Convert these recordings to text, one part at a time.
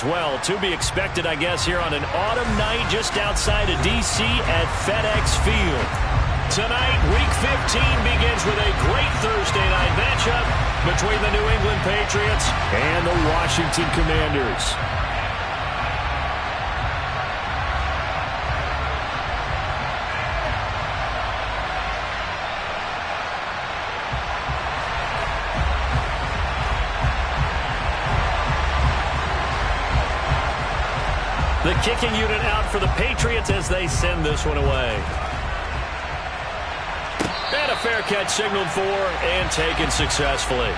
as well. To be expected, I guess, here on an autumn night just outside of D.C. at FedEx Field. Tonight, Week 15 begins with a great Thursday night matchup between the New England Patriots and the Washington Commanders. The kicking unit out for the Patriots as they send this one away. And a fair catch signaled for and taken successfully.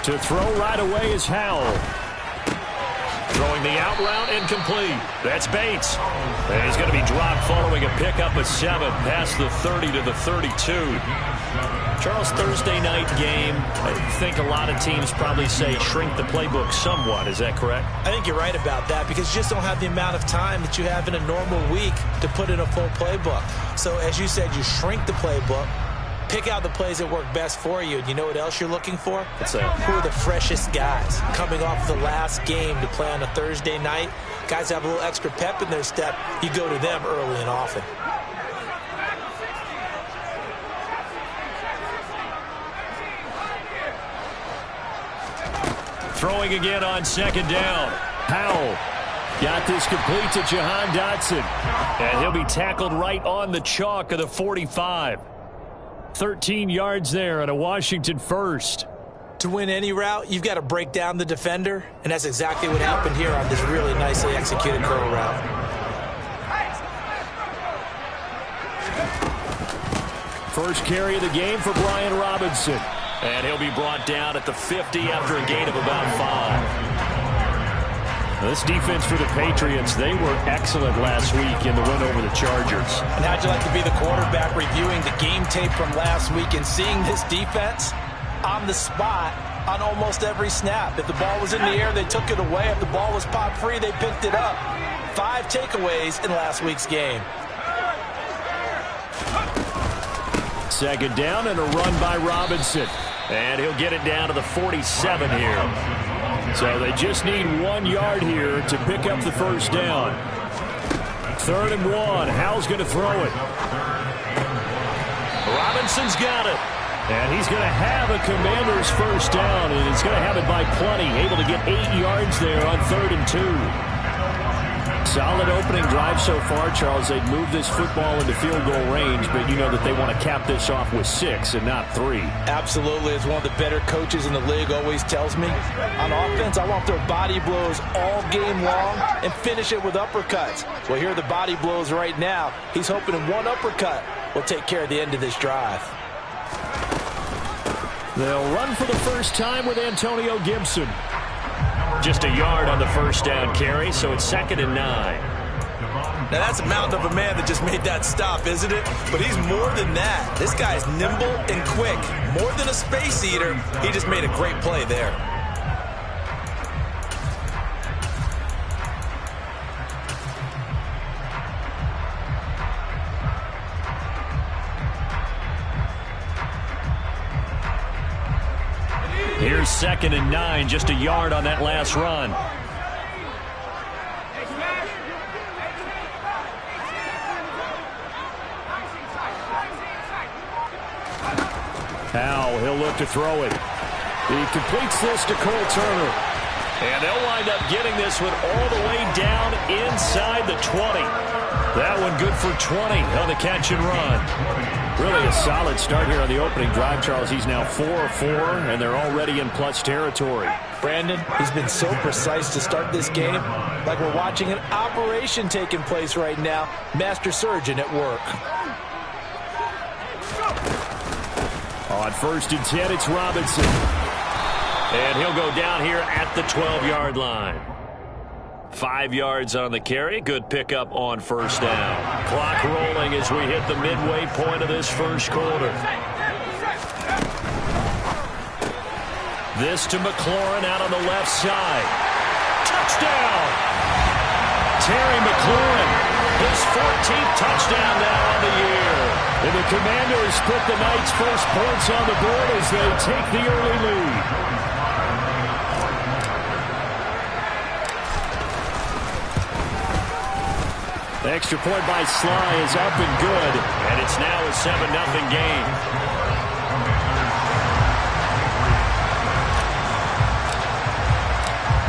To throw right away is Howell. Throwing the out route incomplete. That's Bates. And he's going to be dropped following a pickup of 7 past the 30 to the 32. Charles, Thursday night game, I think a lot of teams probably say shrink the playbook somewhat. Is that correct? I think you're right about that because you just don't have the amount of time that you have in a normal week to put in a full playbook. So as you said, you shrink the playbook. Pick out the plays that work best for you. And you know what else you're looking for? Who are the freshest guys coming off the last game to play on a Thursday night? Guys have a little extra pep in their step. You go to them early and often. Throwing again on second down. Howell got this complete to Jahan Dotson. And he'll be tackled right on the chalk of the 45. 13 yards there and a Washington first. To win any route, you've got to break down the defender, and that's exactly what happened here on this really nicely executed curl route. First carry of the game for Brian Robinson. And he'll be brought down at the 50 after a gain of about 5. This defense for the Patriots, they were excellent last week in the win over the Chargers. And how'd you like to be the quarterback reviewing the game tape from last week and seeing this defense on the spot on almost every snap? If the ball was in the air, they took it away. If the ball was popped free, they picked it up. 5 takeaways in last week's game. Second down and a run by Robinson. And he'll get it down to the 47 here. So they just need 1 yard here to pick up the first down. 3rd and 1. Howell's going to throw it. Robinson's got it. And he's going to have a Commander's first down. And he's going to have it by plenty. Able to get 8 yards there on 3rd and 2. Solid opening drive so far, Charles. They'd move this football into field goal range, but you know that they want to cap this off with 6 and not 3. Absolutely. As one of the better coaches in the league always tells me, on offense, I want to throw body blows all game long and finish it with uppercuts. Well, here are the body blows right now. He's hoping in one uppercut will take care of the end of this drive. They'll run for the first time with Antonio Gibson. Just a yard on the first down carry, so it's 2nd and 9. Now that's a mountain of a man that just made that stop, isn't it? But he's more than that. This guy's nimble and quick. More than a space eater, he just made a great play there. Here's 2nd and 9, just a yard on that last run. Howell, he'll look to throw it. He completes this to Cole Turner. And they'll wind up getting this one all the way down inside the 20. That one good for 20 on the catch and run. Really a solid start here on the opening drive, Charles. He's now 4 of 4, and they're already in plus territory. Brandon, he's been so precise to start this game, like we're watching an operation taking place right now. Master surgeon at work. On 1st and 10, it's Robinson. And he'll go down here at the 12-yard line. 5 yards on the carry. Good pickup on 1st down. Clock rolling as we hit the midway point of this first quarter. This to McLaurin out on the left side. Touchdown! Terry McLaurin, his 14th touchdown now on the year. And the Commanders put the night's first points on the board as they take the early lead. The extra point by Sly is up and good, and it's now a 7-0 game.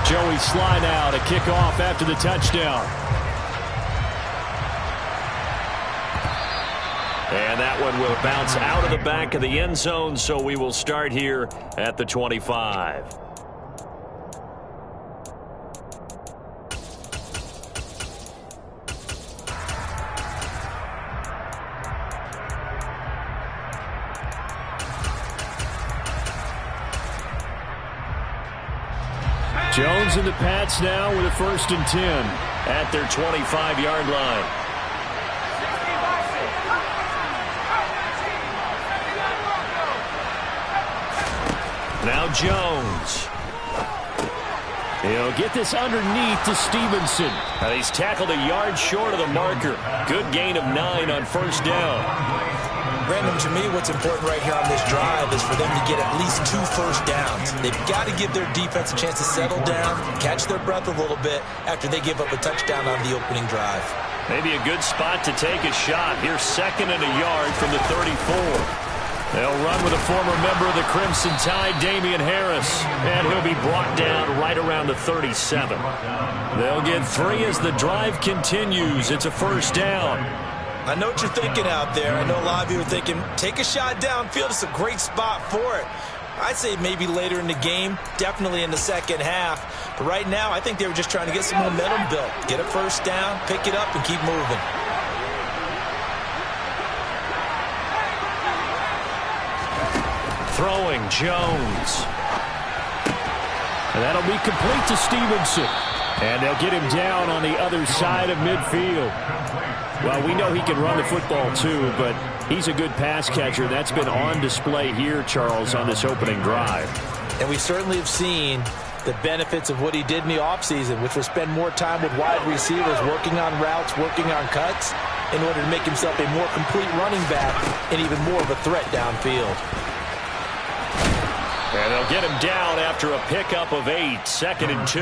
Joey Sly now to kick off after the touchdown. And that one will bounce out of the back of the end zone, so we will start here at the 25. Jones and the Pats now with a 1st and 10 at their 25-yard line. Now Jones. He'll get this underneath to Stevenson. He's tackled a yard short of the marker. Good gain of 9 on 1st down. Brandon, to me, what's important right here on this drive is for them to get at least 2 first downs. They've got to give their defense a chance to settle down, catch their breath a little bit after they give up a touchdown on the opening drive. Maybe a good spot to take a shot. Here's 2nd and a yard from the 34. They'll run with a former member of the Crimson Tide, Damian Harris, and he'll be brought down right around the 37. They'll get 3 as the drive continues. It's a 1st down. I know what you're thinking out there. I know a lot of you are thinking, take a shot downfield. It's a great spot for it. I'd say maybe later in the game, definitely in the second half. But right now, I think they were just trying to get some momentum built. Get a 1st down, pick it up, and keep moving. Throwing Jones. And that'll be complete to Stevenson. And they'll get him down on the other side of midfield. Well, we know he can run the football too, but he's a good pass catcher. That's been on display here, Charles, on this opening drive. And we certainly have seen the benefits of what he did in the offseason, which was spend more time with wide receivers, working on routes, working on cuts, in order to make himself a more complete running back and even more of a threat downfield. And they'll get him down after a pickup of 8, 2nd and 2.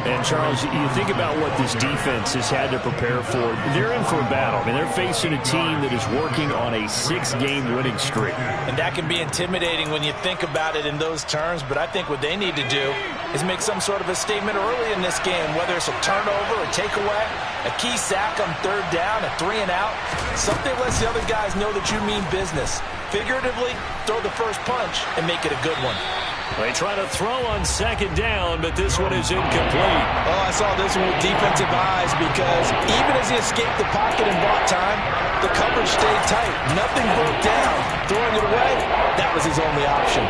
And, Charles, you think about what this defense has had to prepare for. They're in for a battle. I mean, they're facing a team that is working on a 6-game winning streak. And that can be intimidating when you think about it in those terms. But I think what they need to do is make some sort of a statement early in this game, whether it's a turnover, a takeaway, a key sack on 3rd down, a 3 and out. Something lets the other guys know that you mean business. Figuratively, throw the first punch and make it a good one. They try to throw on 2nd down, but this one is incomplete. Oh, I saw this one with defensive eyes because even as he escaped the pocket and bought time, the coverage stayed tight. Nothing broke down. Throwing it away, that was his only option.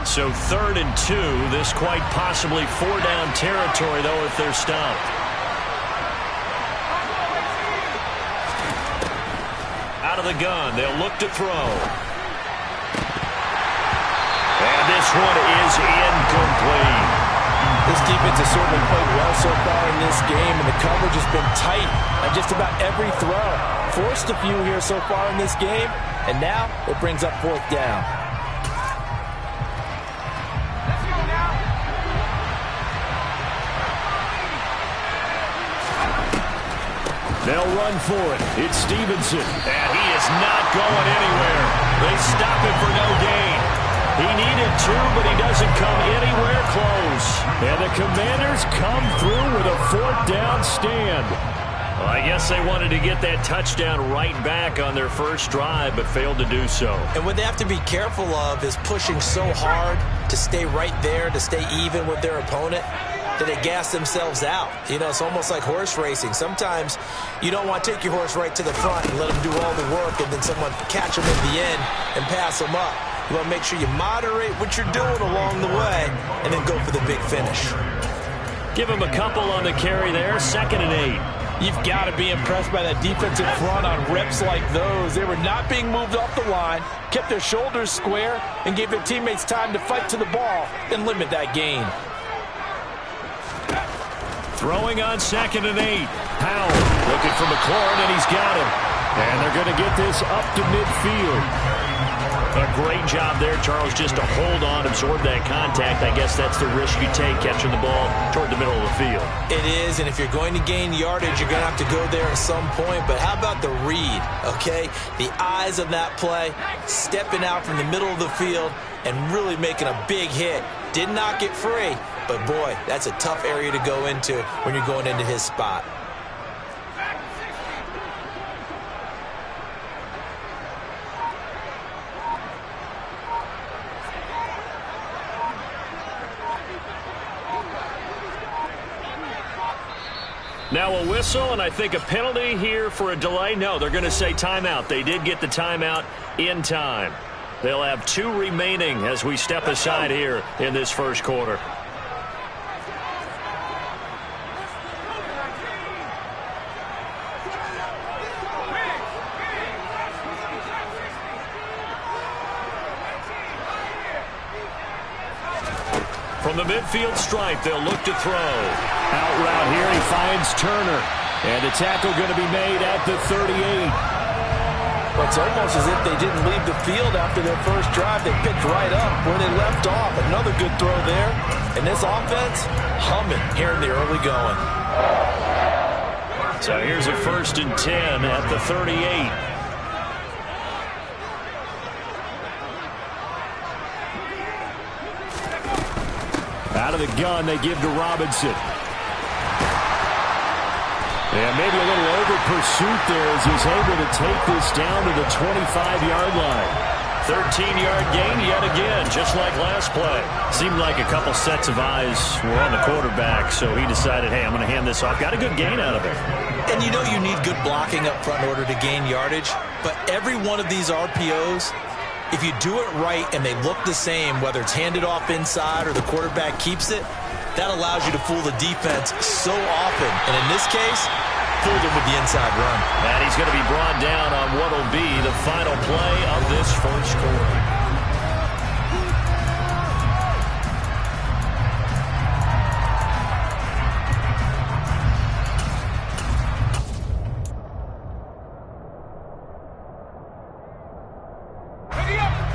So 3rd and 2. This quite possibly 4-down territory, though, if they're stopped. Out of the gun. They'll look to throw. And this one is incomplete. This defense has certainly played well so far in this game, and the coverage has been tight on just about every throw. Forced a few here so far in this game, and now it brings up 4th down. They'll run for it. It's Stevenson. And he is not going anywhere. They stop him for no gain. He needed to, but he doesn't come anywhere close. And the Commanders come through with a 4th down stand. Well, I guess they wanted to get that touchdown right back on their first drive, but failed to do so. And what they have to be careful of is pushing so hard to stay right there, to stay even with their opponent. that they gas themselves out. You know, it's almost like horse racing. Sometimes you don't want to take your horse right to the front and let them do all the work and then someone catch them in the end and pass them up. You want to make sure you moderate what you're doing along the way and then go for the big finish. Give him a couple on the carry there, 2nd and 8. You've got to be impressed by that defensive front on reps like those. They were not being moved off the line, kept their shoulders square, and gave their teammates time to fight to the ball and limit that gain. Throwing on 2nd and 8. Howell looking for McLaurin, and he's got him. And they're going to get this up to midfield. A great job there, Charles, just to hold on, absorb that contact. I guess that's the risk you take, catching the ball toward the middle of the field. It is, and if you're going to gain yardage, you're going to have to go there at some point. But how about the read, okay? The eyes of that play, stepping out from the middle of the field and really making a big hit. Did not get free, but boy, that's a tough area to go into when you're going into his spot. Now a whistle, and I think a penalty here for a delay. No, they're going to say timeout. They did get the timeout in time. They'll have 2 remaining as we step aside here in this first quarter. From the midfield stripe, they'll look to throw. Out route here, he finds Turner. And the tackle going to be made at the 38. Well, it's almost as if they didn't leave the field after their first drive. They picked right up where they left off. Another good throw there. And this offense, humming here in the early going. So here's a 1st and 10 at the 38. Out of the gun, they give to Robinson. And maybe a little over pursuit there as he's able to take this down to the 25-yard line. 13-yard gain yet again, just like last play. Seemed like a couple sets of eyes were on the quarterback, so he decided, hey, I'm going to hand this off. Got a good gain out of it. And you know you need good blocking up front in order to gain yardage, but every one of these RPOs, if you do it right and they look the same, whether it's handed off inside or the quarterback keeps it, that allows you to fool the defense so often. And in this case, fooled him with the inside run. And he's going to be brought down on what will be the final play of this first quarter.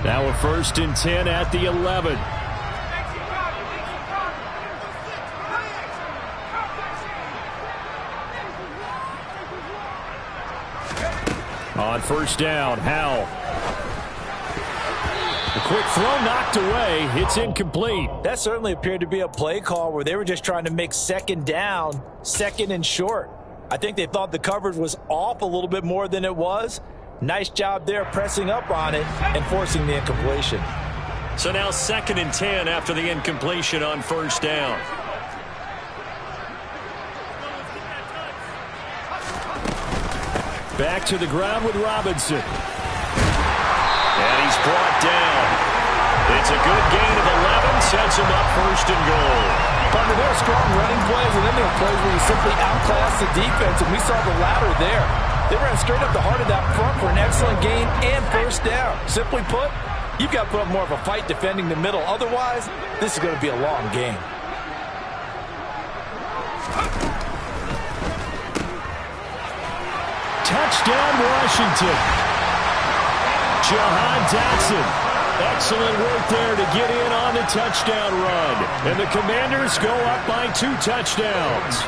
Now a 1st and 10 at the 11. On 1st down, Howell. A quick throw knocked away. It's incomplete. That certainly appeared to be a play call where they were just trying to make 2nd down, 2nd and short. I think they thought the coverage was off a little bit more than it was. Nice job there pressing up on it and forcing the incompletion. So now 2nd and 10 after the incompletion on 1st down. Back to the ground with Robinson. And he's brought down. It's a good gain of 11, sets him up 1st and goal. Partner, there are strong running plays, and then there are plays where you simply outclass the defense, and we saw the latter there. They ran straight up the heart of that front for an excellent gain and 1st down. Simply put, you've got to put up more of a fight defending the middle. Otherwise, this is going to be a long game. Touchdown, Washington. Jahan Dotson. Excellent work there to get in on the touchdown run. And the Commanders go up by 2 touchdowns.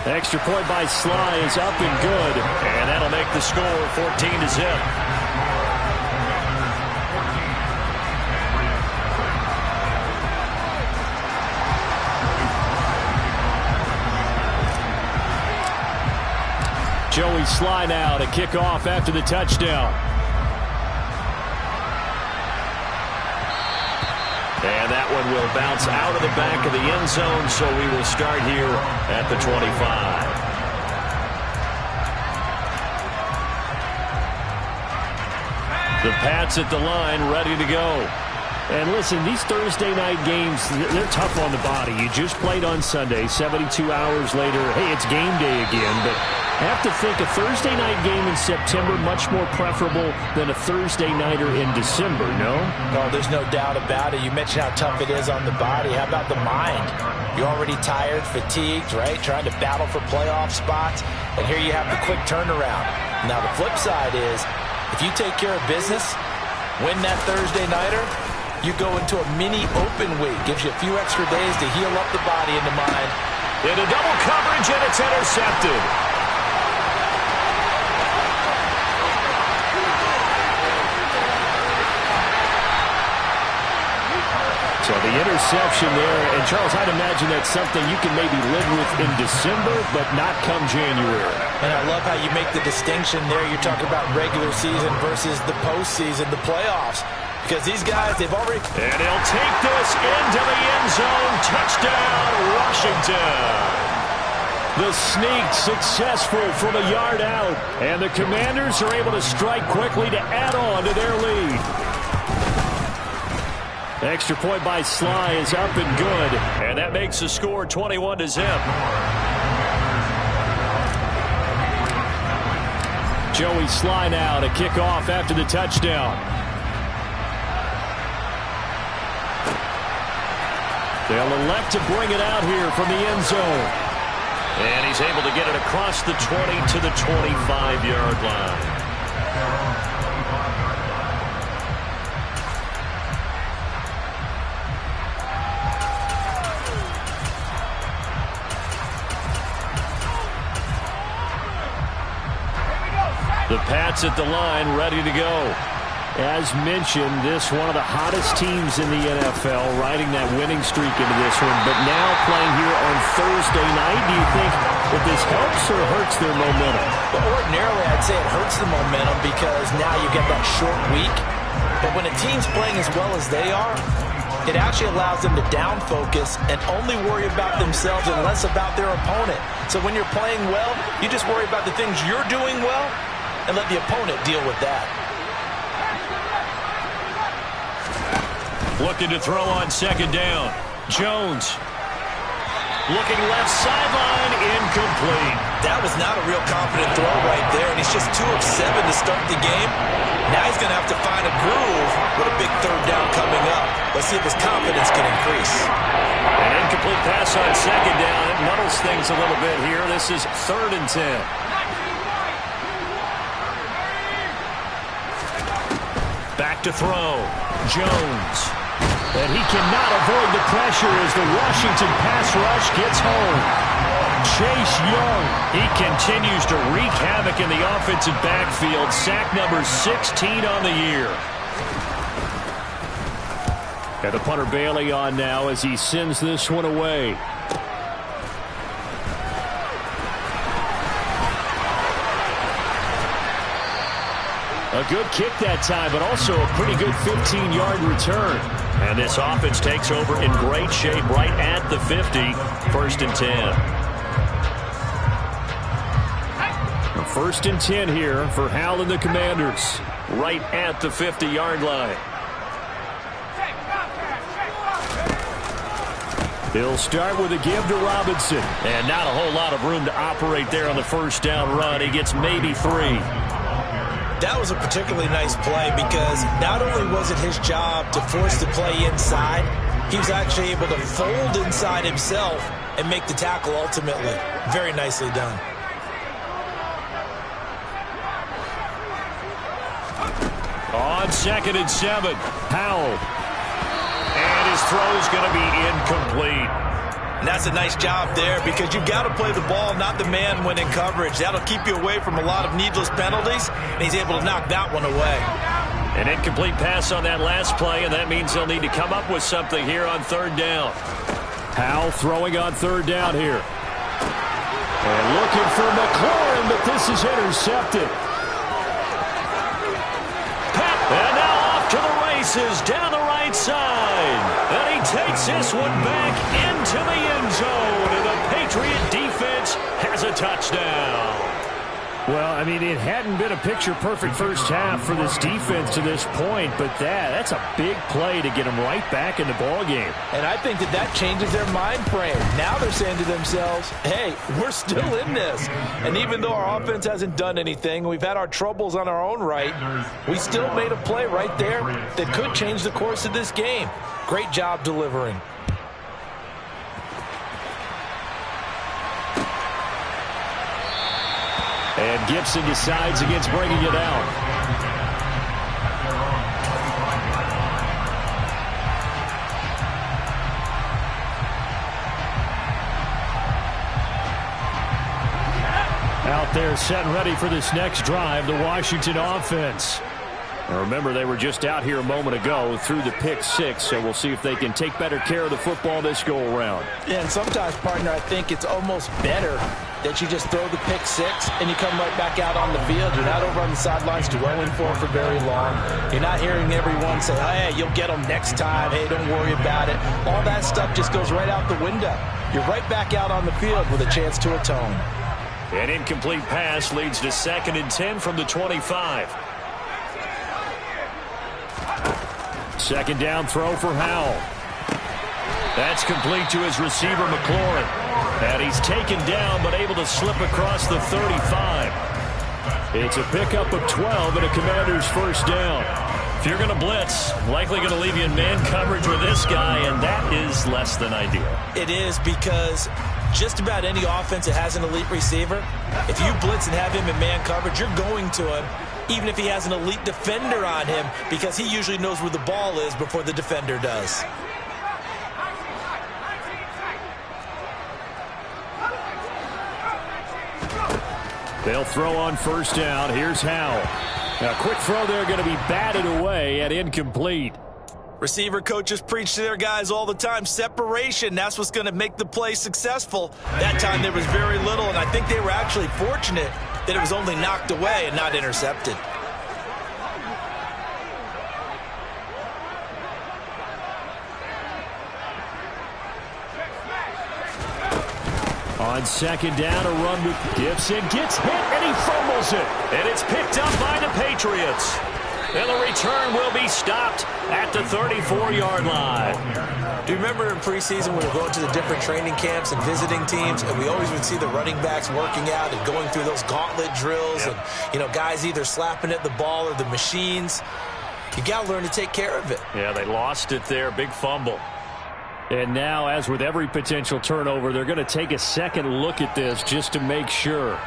Extra point by Sly is up and good. And that'll make the score 14-0. Joey Sly now to kick off after the touchdown. will bounce out of the back of the end zone, so we will start here at the 25. The Pats at the line, ready to go. And listen, these Thursday night games, they're tough on the body. You just played on Sunday, 72 hours later, hey, it's game day again. But I have to think a Thursday night game in September much more preferable than a Thursday nighter in December, no? No, there's no doubt about it. You mentioned how tough it is on the body. How about the mind? You're already tired, fatigued, right? Trying to battle for playoff spots. And here you have the quick turnaround. Now, the flip side is, if you take care of business, win that Thursday nighter, you go into a mini open week. Gives you a few extra days to heal up the body and the mind. Into double coverage, and it's intercepted. So the interception there, and Charles, I'd imagine that's something you can maybe live with in December, but not come January. And I love how you make the distinction there. You're talking about regular season versus the postseason, the playoffs. Because these guys, they've already... And he'll take this into the end zone. Touchdown, Washington. The sneak successful from a yard out. And the Commanders are able to strike quickly to add on to their lead. Extra point by Sly is up and good. And that makes the score 21-0. Joey Sly now to kick off after the touchdown. They'll elect to bring it out here from the end zone. And he's able to get it across the 20 to the 25-yard line. The Pats at the line, ready to go. As mentioned, this one of the hottest teams in the NFL, riding that winning streak into this one, but now playing here on Thursday night. Do you think that this helps or hurts their momentum? Well, ordinarily, I'd say it hurts the momentum because now you get that short week. But when a team's playing as well as they are, it actually allows them to down focus and only worry about themselves and less about their opponent. So when you're playing well, you just worry about the things you're doing well and let the opponent deal with that. Looking to throw on second down. Jones. Looking left sideline, incomplete. That was not a real confident throw right there, and he's just 2 of 7 to start the game. Now he's going to have to find a groove with a big third down coming up. Let's see if his confidence can increase. An incomplete pass on second down. It muddles things a little bit here. This is 3rd and 10. Back to throw. Jones. And he cannot avoid the pressure as the Washington pass rush gets home. Chase Young. He continues to wreak havoc in the offensive backfield. Sack number 16 on the year. And the punter Bailey on now as he sends this one away. A good kick that time, but also a pretty good 15-yard return. And this offense takes over in great shape right at the 50. 1st and 10. A 1st and 10 here for Hal and the Commanders. Right at the 50-yard line. He'll start with a give to Robinson. And not a whole lot of room to operate there on the first down run. He gets maybe 3. That was a particularly nice play because not only was it his job to force the play inside, he was actually able to fold inside himself and make the tackle ultimately. Very nicely done. On 2nd and 7, Howell. And his throw is going to be incomplete. And that's a nice job there because you've got to play the ball, not the man when in coverage. That'll keep you away from a lot of needless penalties, and he's able to knock that one away. An incomplete pass on that last play, and that means they'll need to come up with something here on 3rd down. Howell throwing on 3rd down here. And looking for McLaurin, but this is intercepted. And now off to the races down the right side. And he takes this one back into the end zone. And the Patriot defense has a touchdown. Well, I mean, it hadn't been a picture-perfect first half for this defense to this point, but that's a big play to get them right back in the ballgame. And I think that changes their mind frame. Now they're saying to themselves, hey, we're still in this. And even though our offense hasn't done anything, we've had our troubles on our own right, we still made a play right there that could change the course of this game. Great job delivering. And Gibson decides against bringing it out. Out there set and ready for this next drive, the Washington offense. Now remember, they were just out here a moment ago through the pick six, so we'll see if they can take better care of the football this go-around. Yeah, and sometimes, partner, I think it's almost better that you just throw the pick six and you come right back out on the field. You're not over on the sidelines dwelling for very long. You're not hearing everyone say, hey, you'll get them next time. Hey, don't worry about it. All that stuff just goes right out the window. You're right back out on the field with a chance to atone. An incomplete pass leads to 2nd and 10 from the 25. 2nd down throw for Howell. That's complete to his receiver, McLaurin. And he's taken down, but able to slip across the 35. It's a pickup of 12 and a Commander's first down. If you're going to blitz, likely going to leave you in man coverage with this guy, and that is less than ideal. It is, because just about any offense that has an elite receiver, if you blitz and have him in man coverage, you're going to him, even if he has an elite defender on him, because he usually knows where the ball is before the defender does. They'll throw on first down. Here's Howell. Now, quick throw there, going to be batted away and incomplete. Receiver coaches preach to their guys all the time. Separation, that's what's going to make the play successful. That time there was very little, and I think they were actually fortunate that it was only knocked away and not intercepted. On 2nd down, a run with Gibson. Gets hit, and he fumbles it. And it's picked up by the Patriots. And the return will be stopped at the 34-yard line. Do you remember in preseason we were going to the different training camps and visiting teams, and we always would see the running backs working out and going through those gauntlet drills, and, you know, guys either slapping at the ball or the machines. You got to learn to take care of it. Yeah, they lost it there. Big fumble. And now, as with every potential turnover, they're going to take a second look at this just to make sure.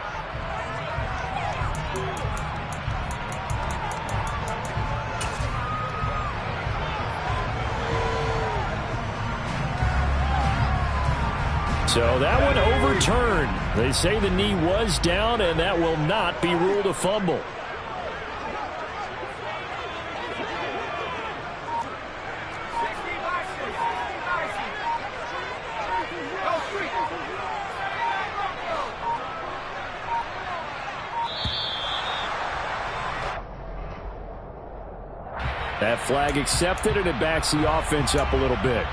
So that one overturned. They say the knee was down, and that will not be ruled a fumble. That flag accepted, and it backs the offense up a little bit.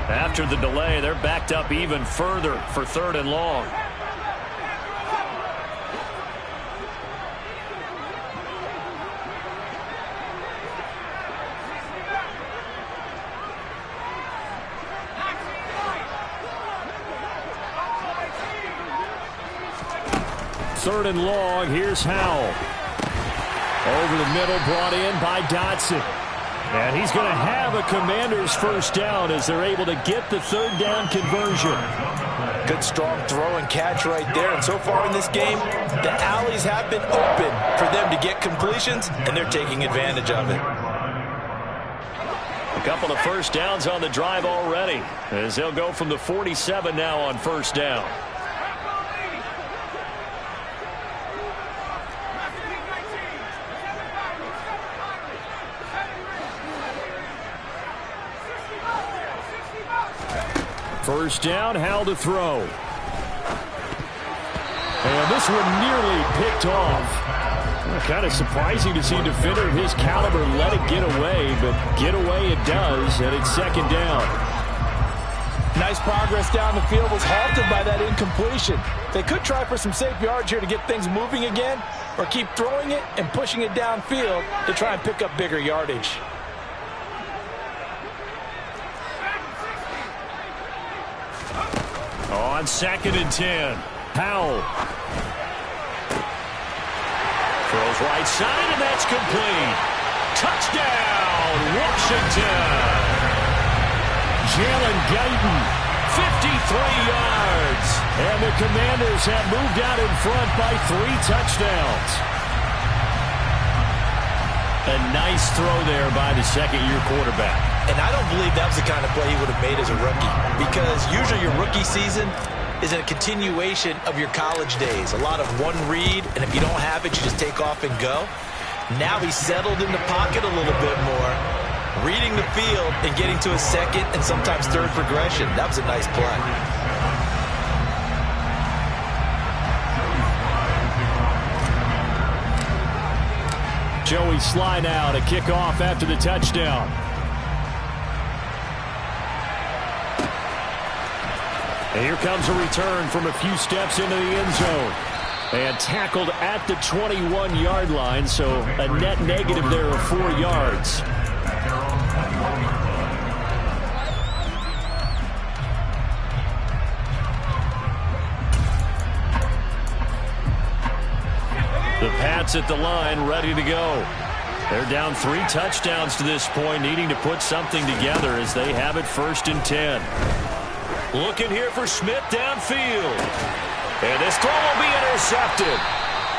After the delay, they're backed up even further for 3rd and long. Third and long, here's Howell. Over the middle, brought in by Dotson. And he's going to have a Commander's first down as they're able to get the 3rd down conversion. Good strong throw and catch right there. And so far in this game, the alleys have been open for them to get completions, and they're taking advantage of it. A couple of first downs on the drive already, as they'll go from the 47 now on first down. First down, Howell to throw. And this one nearly picked off. Kind of surprising to see a defender of his caliber let it get away, but get away it does, and it's second down. Nice progress down the field, was halted by that incompletion. They could try for some safe yards here to get things moving again, or keep throwing it and pushing it downfield to try and pick up bigger yardage. On 2nd and 10, Howell. Throws right side, and that's complete. Touchdown, Washington. Jalen Guyton, 53 yards. And the Commanders have moved out in front by 3 touchdowns. A nice throw there by the second-year quarterback. And I don't believe that was the kind of play he would have made as a rookie, because usually your rookie season is a continuation of your college days. A lot of one read, and if you don't have it, you just take off and go. Now he's settled in the pocket a little bit more, reading the field and getting to a second and sometimes third progression. That was a nice play. Joey slide out, a kickoff after the touchdown. And here comes a return from a few steps into the end zone. And tackled at the 21-yard line, so a net negative there of 4 yards. The Pats at the line, ready to go. They're down 3 touchdowns to this point, needing to put something together as they have it 1st and 10. Looking here for Smith downfield. And this throw will be intercepted.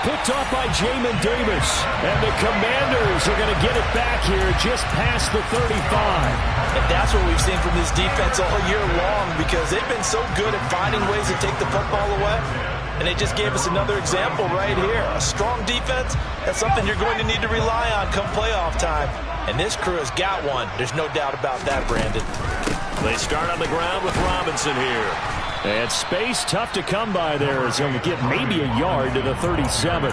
Picked off by Jamin Davis. And the Commanders are going to get it back here just past the 35. And that's what we've seen from this defense all year long, because they've been so good at finding ways to take the football away. And they just gave us another example right here. A strong defense, that's something you're going to need to rely on come playoff time. And this crew has got one. There's no doubt about that, Brandon. They start on the ground with Robinson here. And space tough to come by there as he'll get maybe a yard to the 37.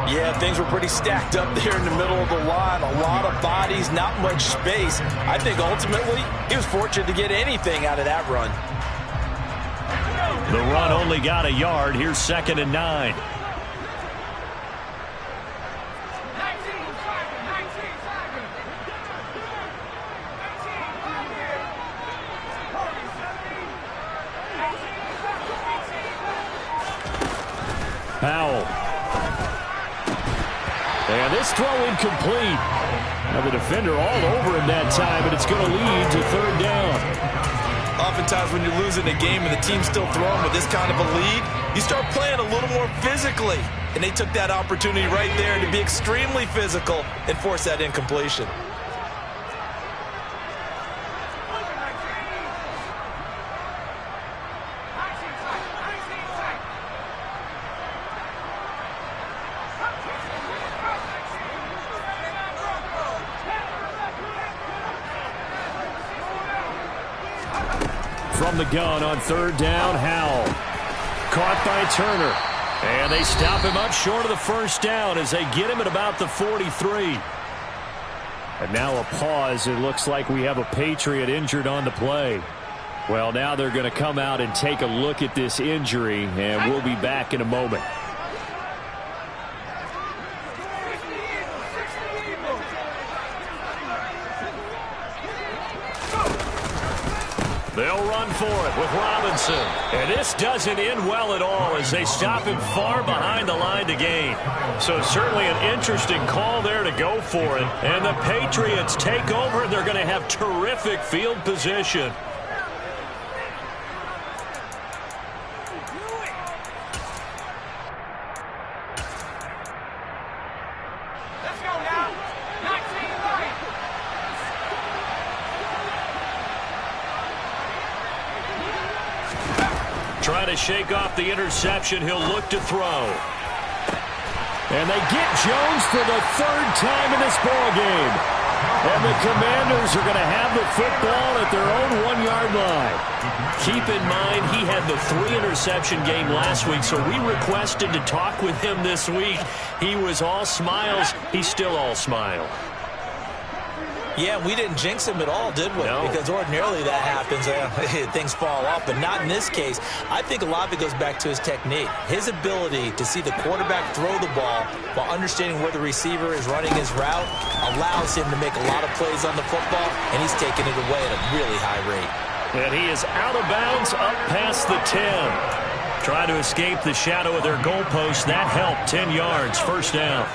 Yeah, things were pretty stacked up there in the middle of the line. A lot of bodies, not much space. I think ultimately he was fortunate to get anything out of that run. The run only got a yard. Here's 2nd and 9. Howell. And this throw incomplete. Now the defender all over him that time, and it's going to lead to 3rd down. Oftentimes when you're losing a game and the team's still throwing with this kind of a lead, you start playing a little more physically. And they took that opportunity right there to be extremely physical and force that incompletion. From the gun on 3rd down, Howell. Caught by Turner. And they stop him up short of the 1st down as they get him at about the 43. And now a pause. It looks like we have a Patriot injured on the play. Well, now they're going to come out and take a look at this injury, and we'll be back in a moment. They'll run for it with Robinson. And this doesn't end well at all as they stop him far behind the line to gain. So certainly an interesting call there to go for it. And the Patriots take over, and they're going to have terrific field position. Trying to shake off the interception. He'll look to throw. And they get Jones for the 3rd time in this ballgame. And the Commanders are going to have the football at their own 1-yard line. Keep in mind, he had the 3-interception game last week, so we requested to talk with him this week. He was all smiles. He's still all smile. Yeah, we didn't jinx him at all, did we? No. Because ordinarily that happens. Things fall off, but not in this case. I think a lot of it goes back to his technique. His ability to see the quarterback throw the ball while understanding where the receiver is running his route allows him to make a lot of plays on the football, and he's taking it away at a really high rate. And he is out of bounds up past the 10. Trying to escape the shadow of their goalpost. That helped. 10 yards, first down.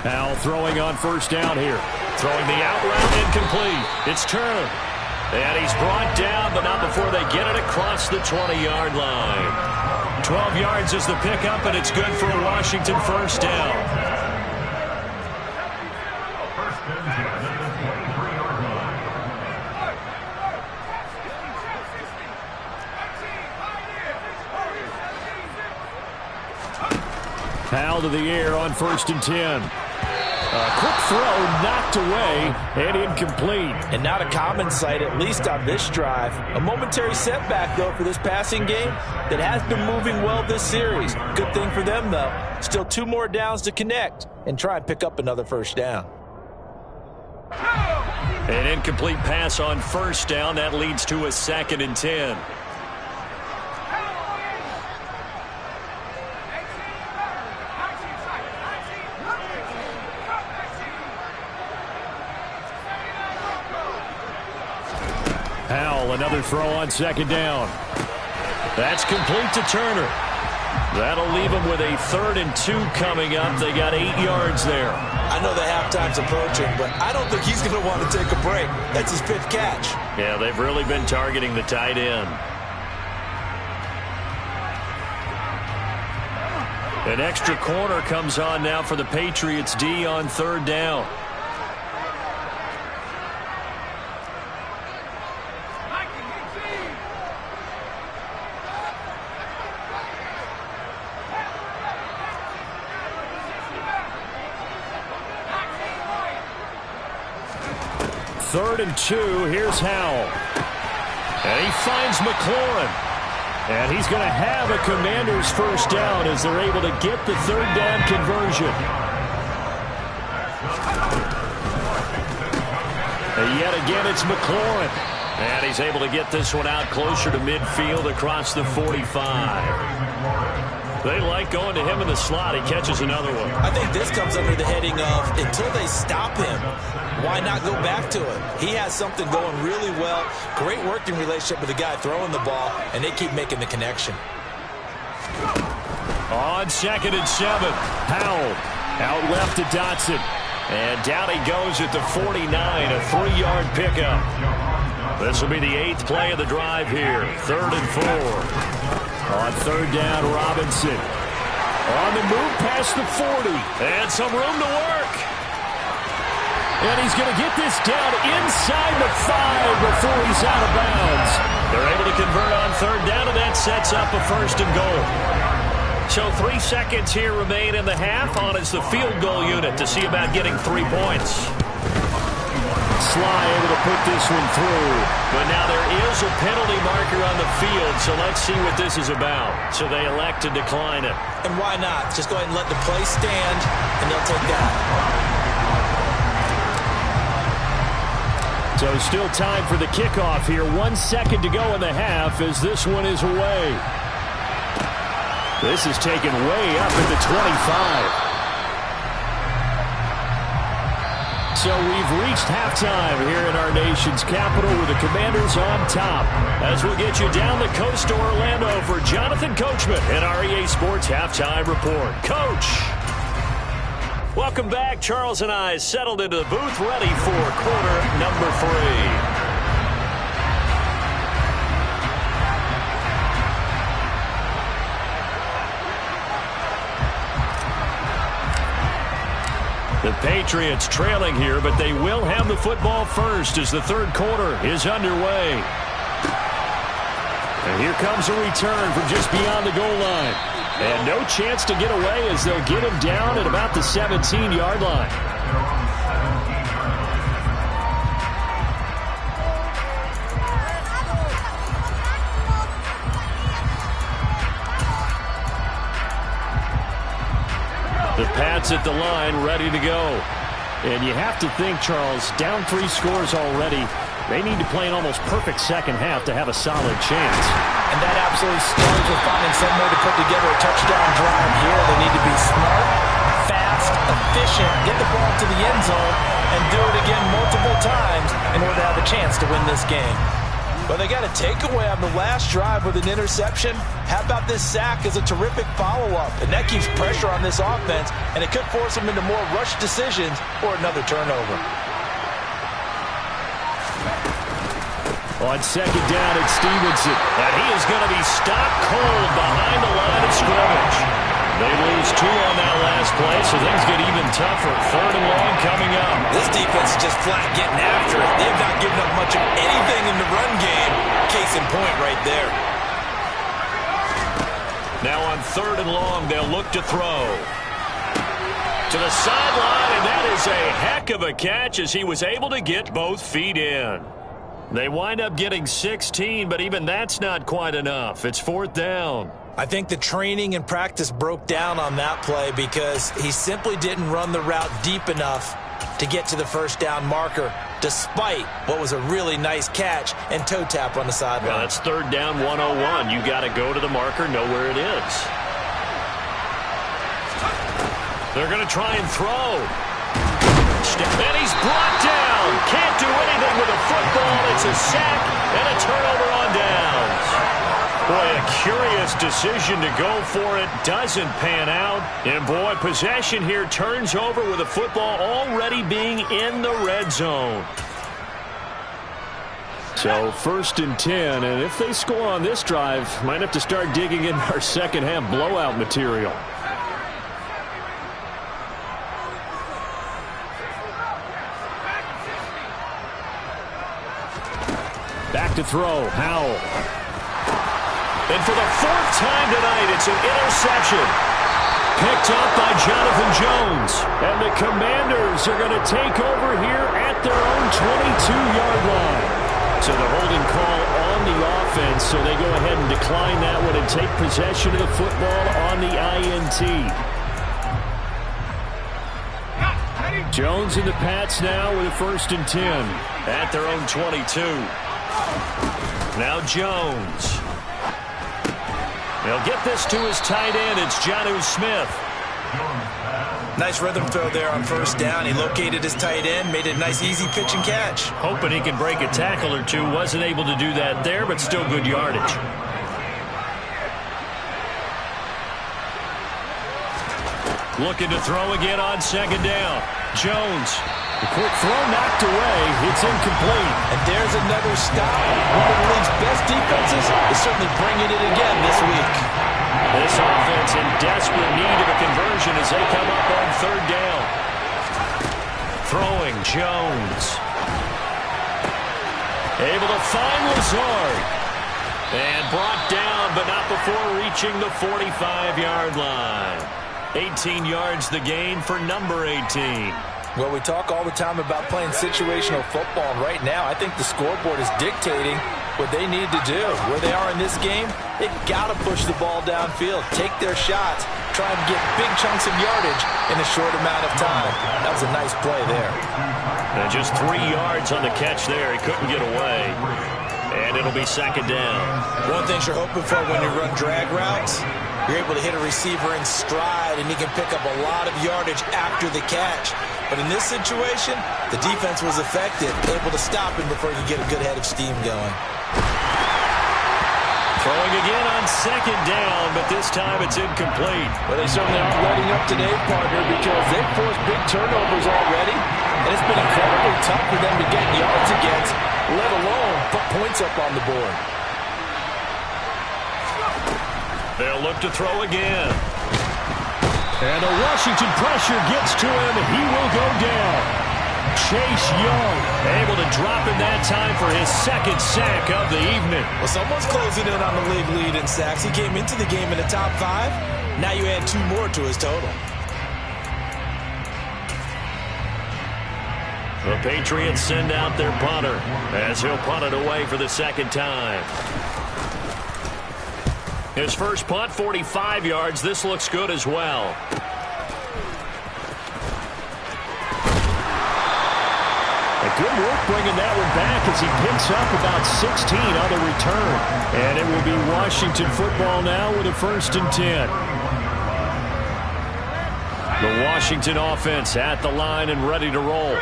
Powell throwing on first down here. Throwing the out route incomplete. It's Turner. And he's brought down, but not before they get it across the 20-yard line. 12 yards is the pickup, and it's good for a Washington first down. Powell to the air on 1st and 10. A quick throw knocked away and incomplete. And not a common sight, at least on this drive. A momentary setback, though, for this passing game that has been moving well this series. Good thing for them, though. Still 2 more downs to connect and try and pick up another first down. An incomplete pass on first down. That leads to a 2nd and 10. Powell, another throw on 2nd down. That's complete to Turner. That'll leave them with a 3rd and 2 coming up. They got 8 yards there. I know the halftime's approaching, but I don't think he's going to want to take a break. That's his 5th catch. Yeah, they've really been targeting the tight end. An extra corner comes on now for the Patriots D on 3rd down. Third and 2. Here's Howell. And he finds McLaurin. And he's going to have a Commanders first down as they're able to get the 3rd down conversion. And yet again, it's McLaurin. And he's able to get this one out closer to midfield across the 45. They like going to him in the slot. He catches another one. I think this comes under the heading of until they stop him, why not go back to it? He has something going really well. Great working relationship with the guy throwing the ball, and they keep making the connection. On 2nd and 7, Powell out left to Dotson. And down he goes at the 49, a 3-yard pickup. This will be the 8th play of the drive here. 3rd and 4. On 3rd down, Robinson. On the move past the 40. And some room to work. And he's going to get this down inside the 5 before he's out of bounds. They're able to convert on 3rd down, and that sets up a 1st and goal. So 3 seconds here remain in the half. On is the field goal unit to see about getting 3 points. Sly able to put this one through. But now there is a penalty marker on the field, so let's see what this is about. So they elect to decline it. And why not? Just go ahead and let the play stand, and they'll take that. So still time for the kickoff here. 1 second to go in the half as this one is away. This is taken way up at the 25. So we've reached halftime here in our nation's capital with the Commanders on top. As we'll get you down the coast to Orlando for Jonathan Coachman and our EA Sports Halftime Report. Coach! Welcome back. Charles and I settled into the booth ready for quarter number 3. The Patriots trailing here, but they will have the football first as the 3rd quarter is underway. And Here comes a return from just beyond the goal line. And no chance to get away as they'll get him down at about the 17-yard line. The Pats at the line, ready to go. And you have to think, Charles, down 3 scores already. They need to play an almost perfect second half to have a solid chance. And that absolutely starts with finding some way to put together a touchdown drive here. They need to be smart, fast, efficient, get the ball to the end zone, and do it again multiple times in order to have a chance to win this game. Well, they got a takeaway on the last drive with an interception. How about this sack as a terrific follow-up? And that keeps pressure on this offense, and it could force them into more rushed decisions or another turnover. On second down, it's Stevenson. And he is going to be stopped cold behind the line of scrimmage. They lose 2 on that last play, so things get even tougher. 3rd and long coming up. This defense is just flat getting after it. They've not given up much of anything in the run game. Case in point right there. Now on 3rd and long, they'll look to throw. To the sideline, and that is a heck of a catch as he was able to get both feet in. They wind up getting 16, but even that's not quite enough. It's 4th down. I think the training and practice broke down on that play because he simply didn't run the route deep enough to get to the first down marker, despite what was a really nice catch and toe tap on the sideline. Well, that's 3rd down 101. You got to go to the marker, know where it is. They're going to try and throw. And he's brought down. Can't do anything with a football. It's a sack and a turnover on downs. Boy, a curious decision to go for it. Doesn't pan out. And, boy, possession here turns over with the football already being in the red zone. So 1st and 10, and if they score on this drive, might have to start digging in our second half blowout material. Back to throw, Howell. And for the 4th time tonight, it's an interception. Picked up by Jonathan Jones. And the Commanders are going to take over here at their own 22-yard line. So the holding call on the offense, so they go ahead and decline that one and take possession of the football on the INT. Jones and the Pats now with a 1st and 10 at their own 22. Now Jones. They'll get this to his tight end. It's Jonnu Smith. Nice rhythm throw there on 1st down. He located his tight end, made a nice easy pitch and catch. Hoping he can break a tackle or two. Wasn't able to do that there, but still good yardage. Looking to throw again on 2nd down. Jones. The quick throw knocked away. It's incomplete. And there's another stop. One of the league's best defenses is certainly bringing it again this week. This offense in desperate need of a conversion as they come up on 3rd down. Throwing Jones. Able to find Lazard. And brought down, but not before reaching the 45-yard line. 18 yards the gain for number 18. Well, we talk all the time about playing situational football, and right now I think the scoreboard is dictating what they need to do. Where they are in this game, they've got to push the ball downfield, take their shots, try and get big chunks of yardage in a short amount of time. That was a nice play there. And just 3 yards on the catch there. He couldn't get away. And it'll be 2nd down. One thing you're hoping for when you run drag routes, you're able to hit a receiver in stride, and he can pick up a lot of yardage after the catch. But in this situation, the defense was effective, able to stop him before he could get a good head of steam going. Throwing again on 2nd down, but this time it's incomplete. Well, they certainly aren't letting up today, partner, because they've forced big turnovers already, and it's been incredibly tough for them to get yards against, let alone put points up on the board. They'll look to throw again. And a Washington pressure gets to him. He will go down. Chase Young able to drop in that time for his second sack of the evening. Well, someone's closing in on the league lead in sacks. He came into the game in the top 5. Now you add 2 more to his total. The Patriots send out their punter as he'll punt it away for the second time. His first punt, 45 yards. This looks good as well. Good work bringing that one back as he picks up about 16 on the return. And it will be Washington football now with a 1st and 10. The Washington offense at the line and ready to roll.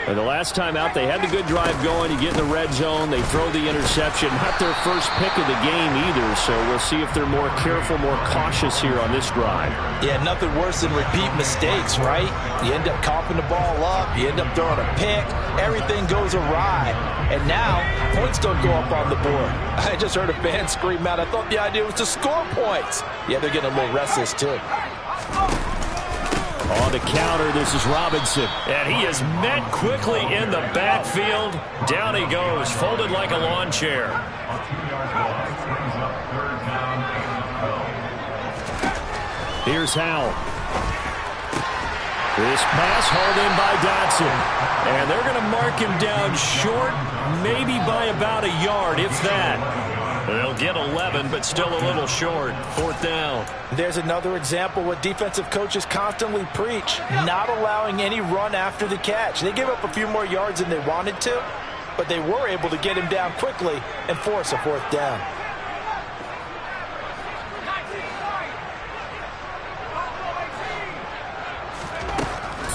And the last time out, they had the good drive going. You get in the red zone, they throw the interception. Not their first pick of the game either, so we'll see if they're more careful, more cautious here on this drive. Yeah, nothing worse than repeat mistakes, right? You end up coughing the ball up, you end up throwing a pick, everything goes awry. And now, points don't go up on the board. I just heard a fan scream out, I thought the idea was to score points. Yeah, they're getting a little restless too. On the counter, this is Robinson. And he is met quickly in the backfield. Down he goes, folded like a lawn chair. Here's Howell. This pass hauled in by Dotson. And they're going to mark him down short, maybe by about a yard, if that. They'll get 11, but still a little short. 4th down. There's another example what defensive coaches constantly preach, not allowing any run after the catch. They gave up a few more yards than they wanted to, but they were able to get him down quickly and force a 4th down.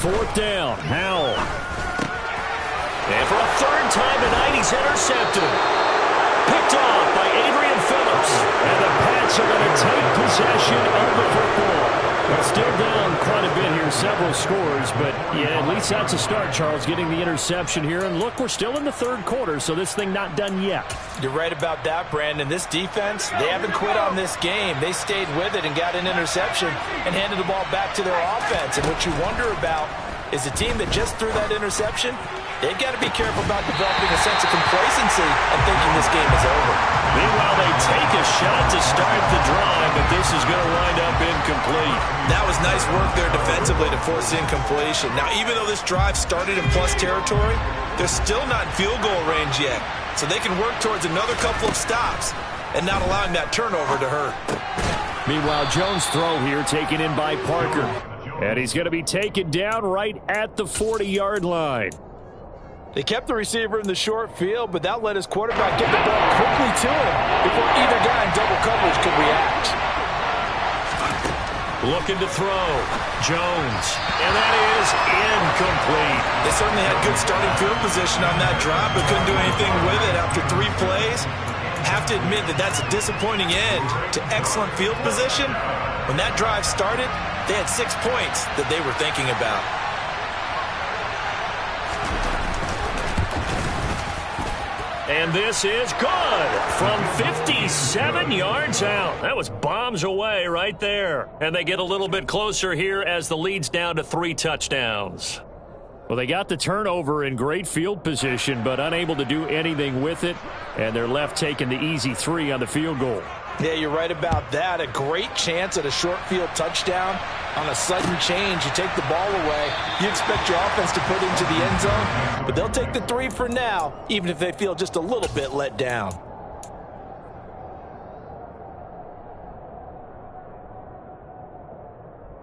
Fourth down, Howell. And for a 3rd time tonight, he's intercepted. Picked off by Adrian Phillips. And the Pats are going to take possession of the football. Well, still down quite a bit here, several scores, but yeah, at least that's a start, Charles, getting the interception here. And look, we're still in the 3rd quarter, so this thing not done yet. You're right about that, Brandon. This defense, they haven't quit on this game. They stayed with it and got an interception and handed the ball back to their offense. And what you wonder about is a team that just threw that interception, they've got to be careful about developing a sense of complacency and thinking this game is over. Meanwhile, they take a shot to start the drive, but this is going to wind up incomplete. That was nice work there defensively to force incompletion. Now, even though this drive started in plus territory, they're still not in field goal range yet. So they can work towards another couple of stops and not allowing that turnover to hurt. Meanwhile, Jones' throw here taken in by Parker. And he's going to be taken down right at the 40-yard line. They kept the receiver in the short field, but that let his quarterback get the ball quickly to him before either guy in double coverage could react. Looking to throw. Jones. And that is incomplete. They certainly had good starting field position on that drive, but couldn't do anything with it after 3 plays. Have to admit that that's a disappointing end to excellent field position. When that drive started, they had 6 points that they were thinking about. And this is good from 57 yards out. That was bombs away right there. And they get a little bit closer here as the lead's down to 3 touchdowns. Well, they got the turnover in great field position, but unable to do anything with it. And they're left taking the easy 3 on the field goal. Yeah, you're right about that. A great chance at a short field touchdown. On a sudden change, you take the ball away. You expect your offense to put into the end zone, but they'll take the 3 for now, even if they feel just a little bit let down.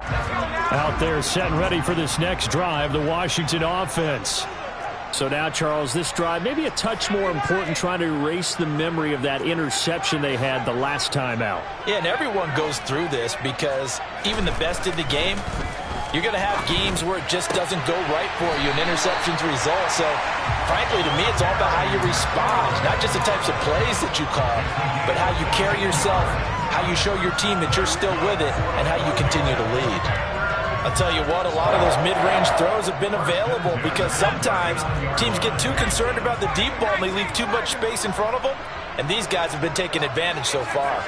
Out there set and ready for this next drive, the Washington offense. So now, Charles, this drive maybe a touch more important, trying to erase the memory of that interception they had the last time out. Yeah, and everyone goes through this because even the best in the game, you're going to have games where it just doesn't go right for you, and interceptions result. So, frankly, to me, it's all about how you respond, not just the types of plays that you call, but how you carry yourself, how you show your team that you're still with it, and how you continue to lead. I'll tell you what, a lot of those mid-range throws have been available because sometimes teams get too concerned about the deep ball and they leave too much space in front of them, and these guys have been taking advantage so far.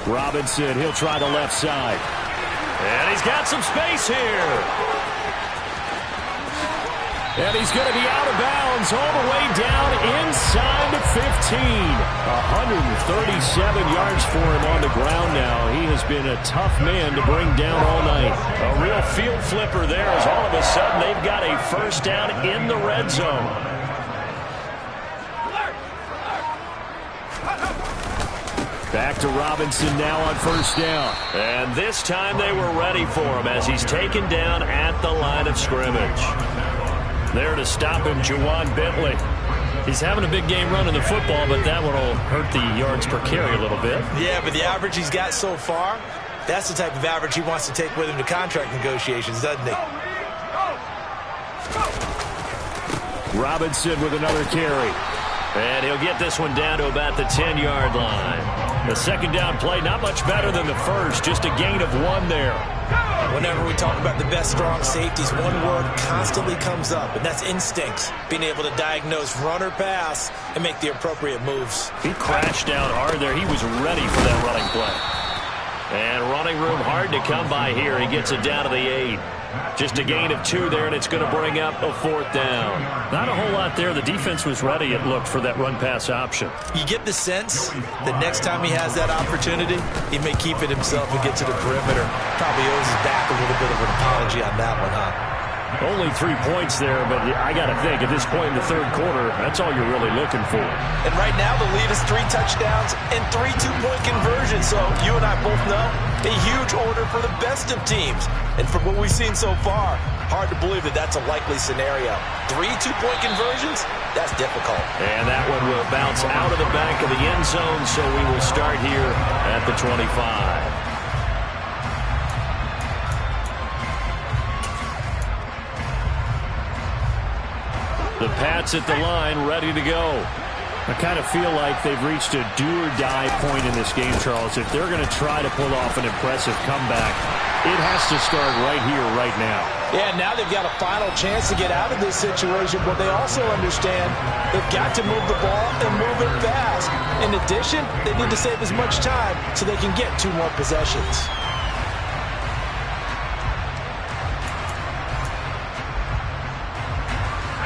Robinson, he'll try the left side. And he's got some space here. And he's going to be out of bounds all the way down inside the 15. 137 yards for him on the ground now. He has been a tough man to bring down all night. A real field flipper there as all of a sudden they've got a first down in the red zone. Back to Robinson now on first down. And this time they were ready for him as he's taken down at the line of scrimmage. There to stop him, Juwan Bentley. He's having a big game running the football, but that one will hurt the yards per carry a little bit. Yeah, but the average he's got so far, that's the type of average he wants to take with him to contract negotiations, doesn't he? Robinson with another carry. And he'll get this one down to about the 10-yard line. The second down play, not much better than the first, just a gain of 1 there. Whenever we talk about the best strong safeties, one word constantly comes up, and that's instincts. Being able to diagnose run or pass and make the appropriate moves. He crashed down hard there. He was ready for that running play. And running room hard to come by here. He gets it down to the 8. Just a gain of 2 there, and it's going to bring up a 4th down. Not a whole lot there. The defense was ready, it looked, for that run-pass option. You get the sense that next time he has that opportunity, he may keep it himself and get to the perimeter. Probably owes his back a little bit of an apology on that one, huh? Only 3 points there, but I got to think, at this point in the third quarter, that's all you're really looking for. And right now, the lead is 3 touchdowns and 3 two-point conversions. So you and I both know a huge order for the best of teams. And from what we've seen so far, hard to believe that that's a likely scenario. 3 two-point conversions? That's difficult. And that one will bounce out of the back of the end zone, so we will start here at the 25. The Pats at the line, ready to go. I kind of feel like they've reached a do-or-die point in this game, Charles. If they're going to try to pull off an impressive comeback, it has to start right here, right now. Yeah, now they've got a final chance to get out of this situation, but they also understand they've got to move the ball and move it fast. In addition, they need to save as much time so they can get 2 more possessions.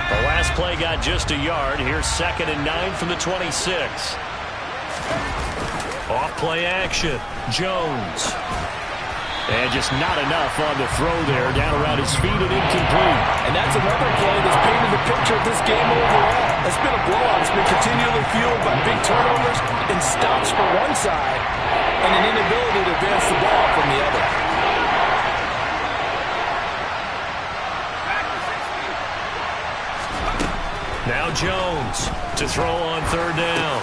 The last play got just a yard. Here's 2nd and 9 from the 26. Off play action. Jones. And just not enough on the throw there. Down around his feet and incomplete. And that's another play that's painted the picture of this game overall. It's been a blowout. It's been continually fueled by big turnovers and stops for one side and an inability to advance the ball from the other. Now Jones to throw on 3rd down.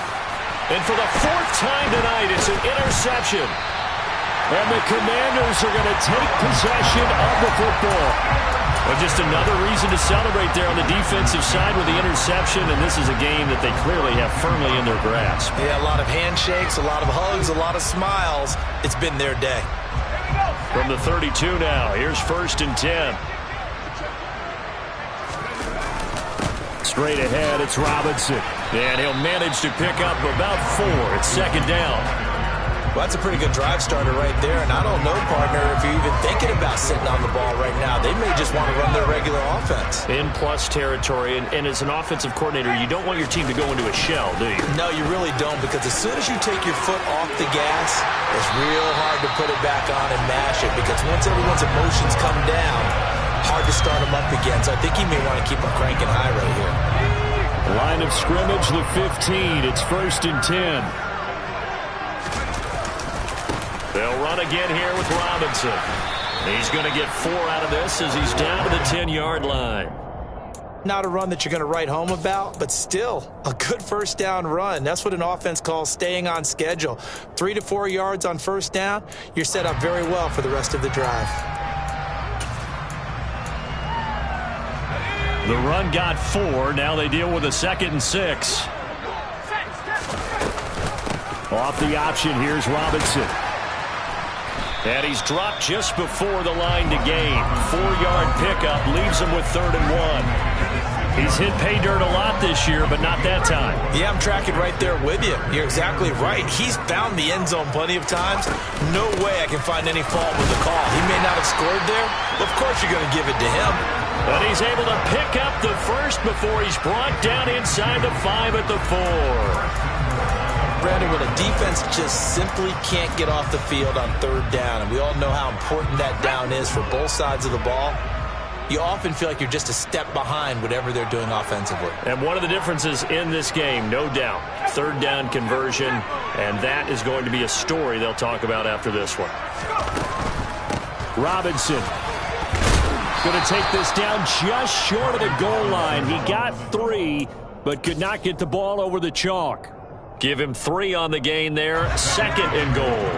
And for the 4th time tonight, it's an interception. And the Commanders are going to take possession of the football. Well, just another reason to celebrate there on the defensive side with the interception, and this is a game that they clearly have firmly in their grasp. Yeah, a lot of handshakes, a lot of hugs, a lot of smiles. It's been their day. From the 32 now, here's 1st and 10. Straight ahead, it's Robinson. And he'll manage to pick up about 4. It's 2nd down. Well, that's a pretty good drive starter right there. And I don't know, partner, if you're even thinking about sitting on the ball right now. They may just want to run their regular offense. In plus territory. And as an offensive coordinator, you don't want your team to go into a shell, do you? No, you really don't. Because as soon as you take your foot off the gas, it's real hard to put it back on and mash it. Because once everyone's emotions come down, hard to start them up again. So I think you may want to keep them cranking high right here. Line of scrimmage, the 15. It's 1st and 10. They'll run again here with Robinson. He's going to get 4 out of this as he's down to the 10-yard line. Not a run that you're going to write home about, but still a good 1st down run. That's what an offense calls staying on schedule. 3 to 4 yards on 1st down, you're set up very well for the rest of the drive. The run got 4. Now they deal with a 2nd and 6. Off the option, here's Robinson. And he's dropped just before the line to gain. 4-yard pickup leaves him with 3rd and 1. He's hit pay dirt a lot this year, but not that time. Yeah, I'm tracking right there with you. You're exactly right. He's found the end zone plenty of times. No way I can find any fault with the call. He may not have scored there. Of course you're going to give it to him. But he's able to pick up the first before he's brought down inside the 5 at the 4. Brandon, when a defense just simply can't get off the field on third down, and we all know how important that down is for both sides of the ball, you often feel like you're just a step behind whatever they're doing offensively. And one of the differences in this game, no doubt, third down conversion, and that is going to be a story they'll talk about after this one. Robinson going to take this down just short of the goal line. He got 3, but could not get the ball over the chalk. Give him 3 on the gain there, 2nd and goal.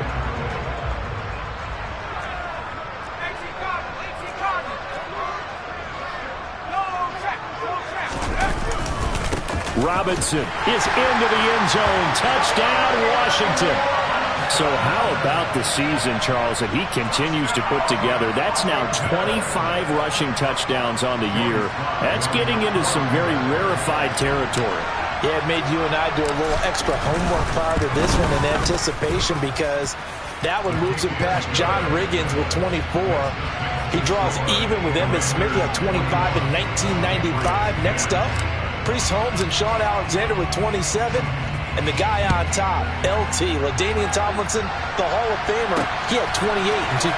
Robinson is into the end zone. Touchdown, Washington. So how about the season, Charles, that he continues to put together? That's now 25 rushing touchdowns on the year. That's getting into some very rarefied territory. Yeah, it made you and I do a little extra homework prior to this one in anticipation, because that one moves him past John Riggins with 24. He draws even with Emmitt Smith at 25 in 1995. Next up, Priest Holmes and Sean Alexander with 27. And the guy on top, LT, LaDainian Tomlinson, the Hall of Famer, he had 28 in 2006.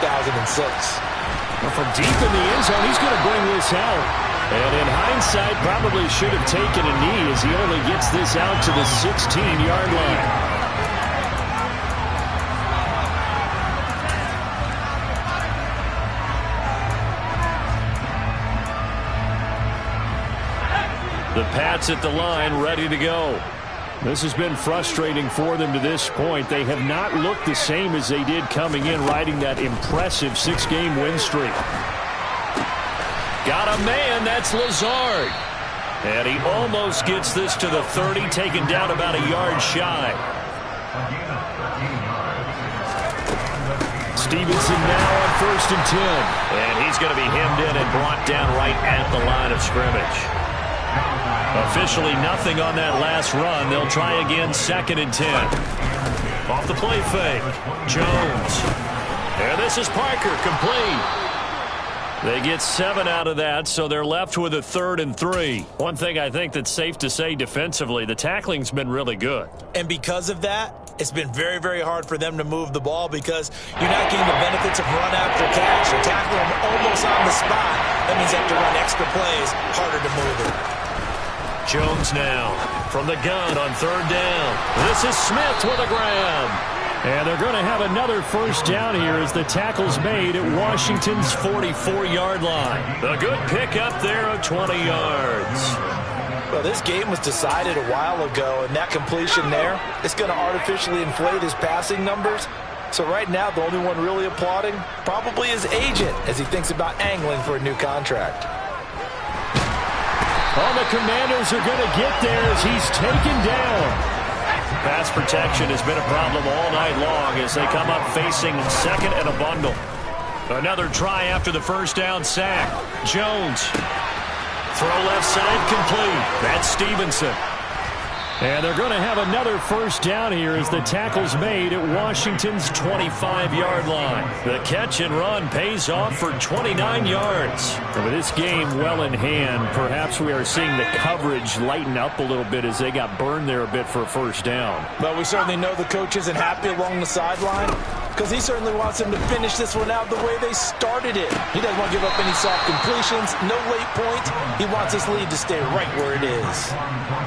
Well, from deep in the end zone, he's going to bring this out. And in hindsight, probably should have taken a knee as he only gets this out to the 16-yard line. The Pats at the line, ready to go. This has been frustrating for them to this point. They have not looked the same as they did coming in, riding that impressive 6-game win streak. Got a man, that's Lazard. And he almost gets this to the 30, taken down about a yard shy. Stevenson now on 1st and 10. And he's going to be hemmed in and brought down right at the line of scrimmage. Officially nothing on that last run. They'll try again, 2nd and 10. Off the play fake. Jones. And this is Parker, complete. They get 7 out of that, so they're left with a 3rd and 3. One thing I think that's safe to say defensively, the tackling's been really good. And because of that, it's been very, very hard for them to move the ball, because you're not getting the benefits of run after catch. You're tackling them almost on the spot. That means you have to run extra plays, harder to move it. Jones now from the gun on 3rd down. This is Smith with a grab. And they're going to have another first down here as the tackle's made at Washington's 44-yard line. A good pickup there of 20 yards. Well, this game was decided a while ago, and that completion there, it's going to artificially inflate his passing numbers. So right now, the only one really applauding probably his agent as he thinks about angling for a new contract. All the Commanders are going to get there as he's taken down. Pass protection has been a problem all night long as they come up facing 2nd and a bundle. Another try after the first down sack. Jones. Throw left side complete. That's Stevenson. And they're going to have another first down here as the tackle's made at Washington's 25-yard line. The catch and run pays off for 29 yards. And with this game well in hand, perhaps we are seeing the coverage lighten up a little bit as they got burned there a bit for a first down. But we certainly know the coach isn't happy along the sideline, because he certainly wants them to finish this one out the way they started it. He doesn't want to give up any soft completions, no late points. He wants this lead to stay right where it is.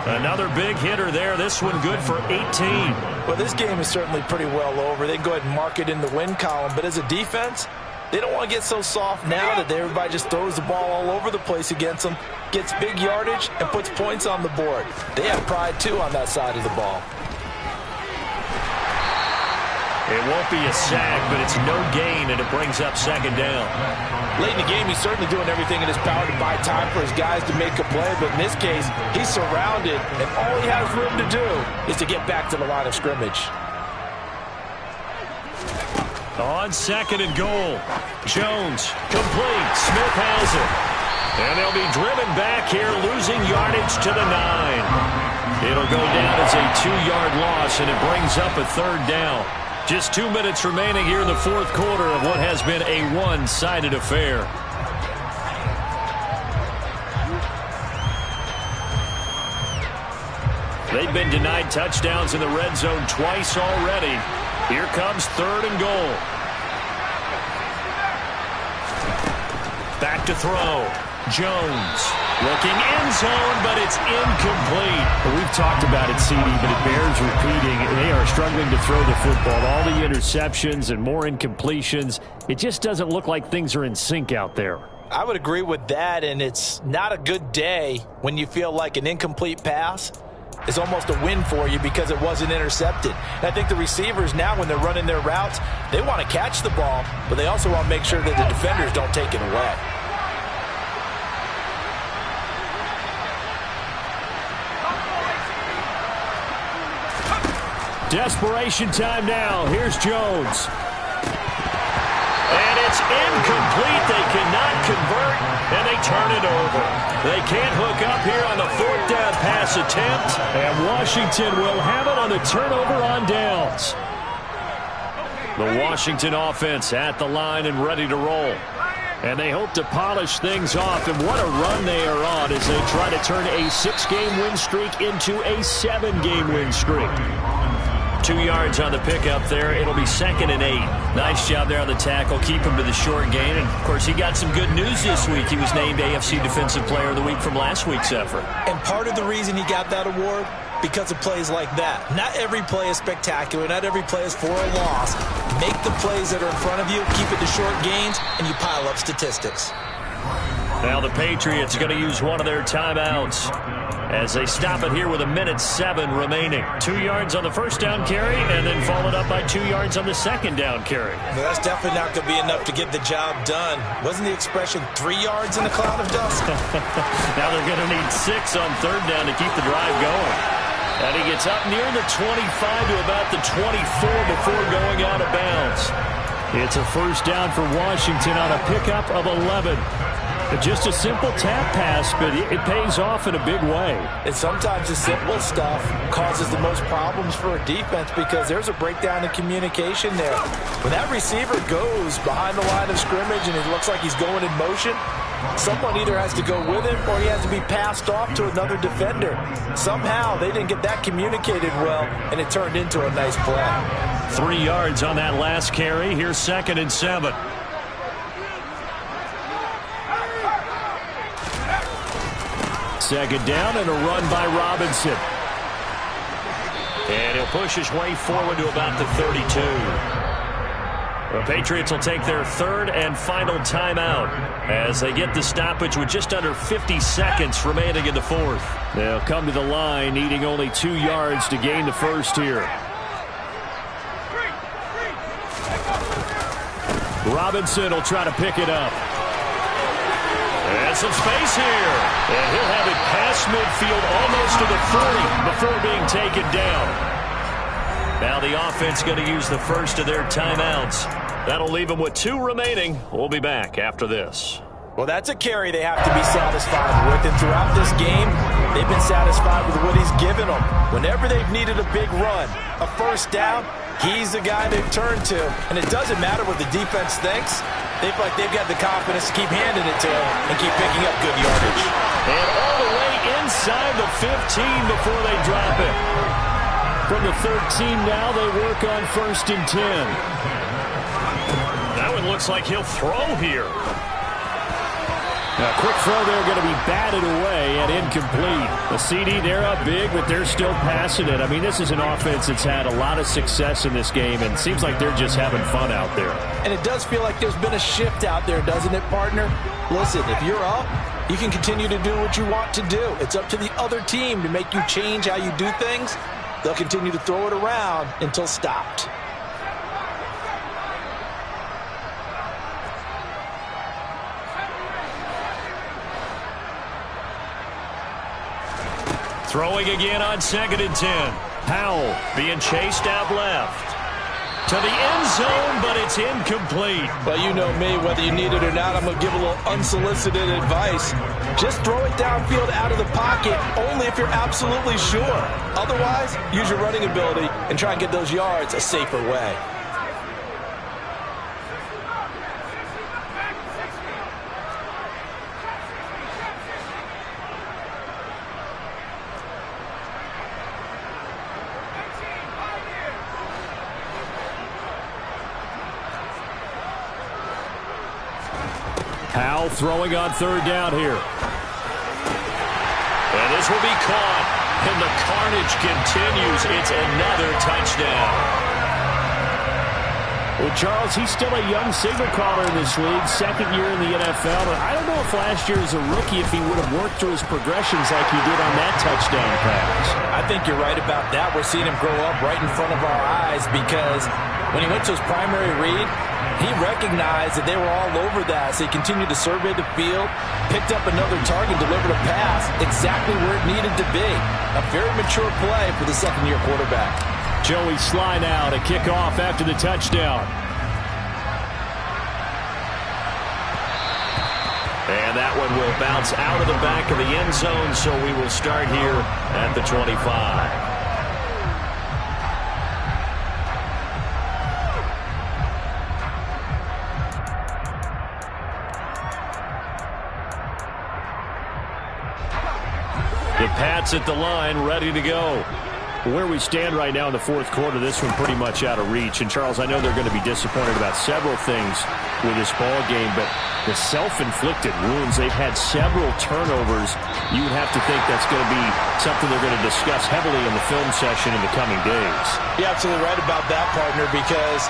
Another big hitter there. This one good for 18. Well, this game is certainly pretty well over. They can go ahead and mark it in the win column. But as a defense, they don't want to get so soft now that everybody just throws the ball all over the place against them, gets big yardage, and puts points on the board. They have pride, too, on that side of the ball. It won't be a sack, but it's no gain, and it brings up 2nd down. Late in the game, he's certainly doing everything in his power to buy time for his guys to make a play, but in this case, he's surrounded, and all he has room to do is to get back to the line of scrimmage. On 2nd and goal, Jones complete. Smith has it. And they'll be driven back here, losing yardage to the 9. It'll go down as a 2-yard loss, and it brings up a 3rd down. Just 2 minutes remaining here in the 4th quarter of what has been a one-sided affair. They've been denied touchdowns in the red zone twice already. Here comes 3rd and goal. Back to throw. Jones looking end zone, but it's incomplete. Well, we've talked about it, CD, but it bears repeating. They are struggling to throw the football. All the interceptions and more incompletions. It just doesn't look like things are in sync out there. I would agree with that, and it's not a good day when you feel like an incomplete pass is almost a win for you because it wasn't intercepted. And I think the receivers now, when they're running their routes, they want to catch the ball, but they also want to make sure that the defenders don't take it away. Desperation time now. Here's Jones. And it's incomplete. They cannot convert, and they turn it over. They can't hook up here on the 4th down pass attempt. And Washington will have it on the turnover on downs. The Washington offense at the line and ready to roll. And they hope to polish things off. And what a run they are on as they try to turn a 6-game win streak into a 7-game win streak. 2 yards on the pickup there. It'll be 2nd and 8. Nice job there on the tackle. Keep him to the short gain. And, of course, he got some good news this week. He was named AFC Defensive Player of the Week from last week's effort. And part of the reason he got that award, because of plays like that. Not every play is spectacular. Not every play is for a loss. Make the plays that are in front of you, keep it to short gains, and you pile up statistics. Now the Patriots are going to use one of their timeouts as they stop it here with 1:07 remaining. 2 yards on the 1st down carry, and then followed up by 2 yards on the 2nd down carry. Well, that's definitely not going to be enough to get the job done. Wasn't the expression 3 yards in a cloud of dust? Now they're going to need 6 on 3rd down to keep the drive going. And he gets up near the 25 to about the 24 before going out of bounds. It's a 1st down for Washington on a pickup of 11. Just a simple tap pass, but it pays off in a big way. And sometimes the simple stuff causes the most problems for a defense because there's a breakdown in communication there. When that receiver goes behind the line of scrimmage and it looks like he's going in motion, someone either has to go with him or he has to be passed off to another defender. Somehow they didn't get that communicated well, and it turned into a nice play. 3 yards on that last carry. Here's 2nd and 7. Second down and a run by Robinson. And he'll push his way forward to about the 32. The Patriots will take their 3rd and final timeout as they get the stoppage with just under 50 seconds remaining in the 4th. They'll come to the line needing only 2 yards to gain the 1st here. Robinson will try to pick it up. And some space here. And he'll have it past midfield almost to the 40 before being taken down. Now the offense going to use the 1st of their timeouts. That'll leave them with 2 remaining. We'll be back after this. Well, that's a carry they have to be satisfied with. And throughout this game, they've been satisfied with what he's given them. Whenever they've needed a big run, a 1st down, he's the guy they've turned to. And it doesn't matter what the defense thinks. They feel like they've got the confidence to keep handing it to him and keep picking up good yardage. And all the way inside the 15 before they drop it. From the 13 now, they work on 1st and 10. That one looks like he'll throw here. A quick throw there going to be batted away and incomplete. The CD, they're up big, but they're still passing it. I mean, this is an offense that's had a lot of success in this game, and it seems like they're just having fun out there. And it does feel like there's been a shift out there, doesn't it, partner? Listen, if you're up, you can continue to do what you want to do. It's up to the other team to make you change how you do things. They'll continue to throw it around until stopped. Throwing again on 2nd and 10. Powell being chased out left. To the end zone, but it's incomplete. Well, you know me, whether you need it or not, I'm going to give a little unsolicited advice. Just throw it downfield out of the pocket, only if you're absolutely sure. Otherwise, use your running ability and try and get those yards a safer way. Powell throwing on third down here. And this will be caught. And the carnage continues. It's another touchdown. Well, Charles, he's still a young signal caller in this league, second year in the NFL. But I don't know if last year as a rookie, if he would have worked through his progressions like he did on that touchdown pass. I think you're right about that. We're seeing him grow up right in front of our eyes because when he went to his primary read, he recognized that they were all over that, so he continued to survey the field, picked up another target, delivered a pass exactly where it needed to be. A very mature play for the second-year quarterback. Joey Sly now to kick off after the touchdown. And that one will bounce out of the back of the end zone, so we will start here at the 25. The Pats at the line, ready to go. Where we stand right now in the fourth quarter, this one pretty much out of reach. And, Charles, I know they're going to be disappointed about several things with this ball game, but the self-inflicted wounds, they've had several turnovers. You would have to think that's going to be something they're going to discuss heavily in the film session in the coming days. You're absolutely right about that, partner, because